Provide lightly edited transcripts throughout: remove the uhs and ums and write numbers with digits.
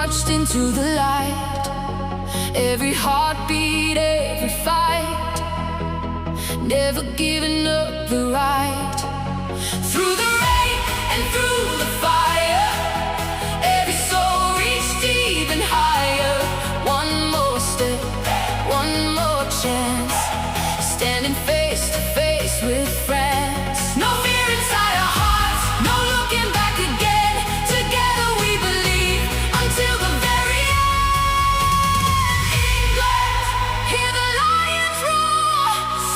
marched into the light. Every heartbeat, every fight, never giving up the right. Through the rain and through the fire, every soul reached even higher. One more step, one more chance, standing face to face with friends. No fear inside our hearts, no looking back again. Together we believe until the very end. England, hear the lions roar.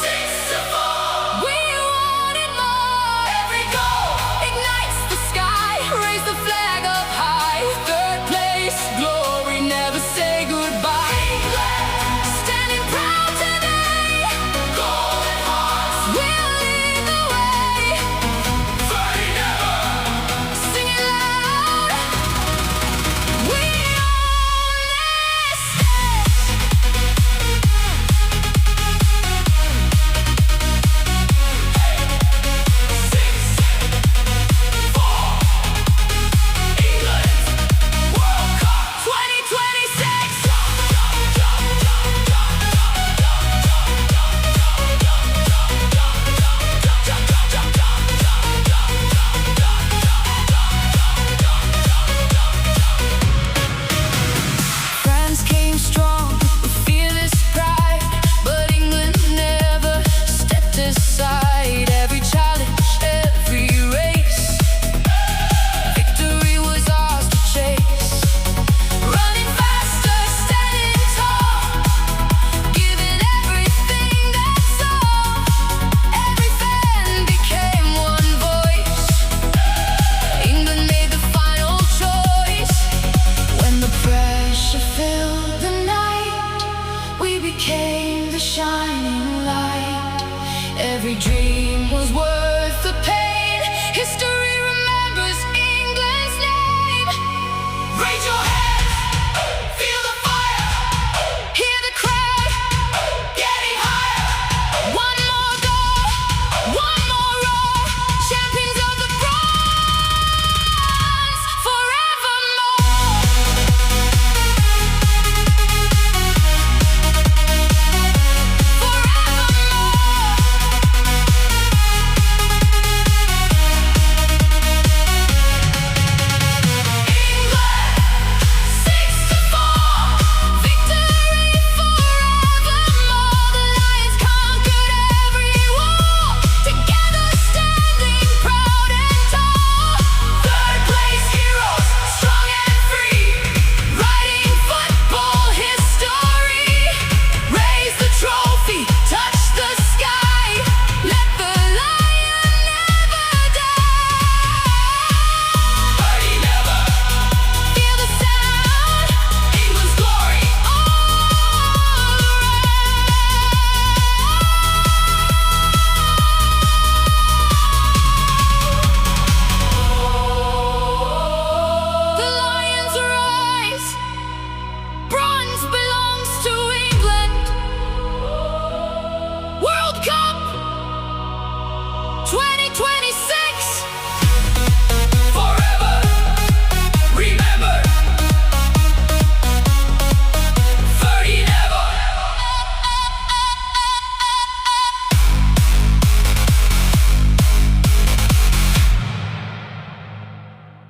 6-4, we wanted more. Every goal ignites the sky, raise the flag up high. Third place, glory, never say goodbye. England, standing proud today. Golden hearts, we'll lead the way. Fighting ever, singing loud, we own this day. 6-4, England, World Cup 2026. France came strong with fearless pride, but England never stepped aside. Every challenge, every race, victory was ours to chase. Running faster, standing tall, giving everything that's all. Every fan became one voice. England made the final choice. When the pressure filled the night, we became the shine.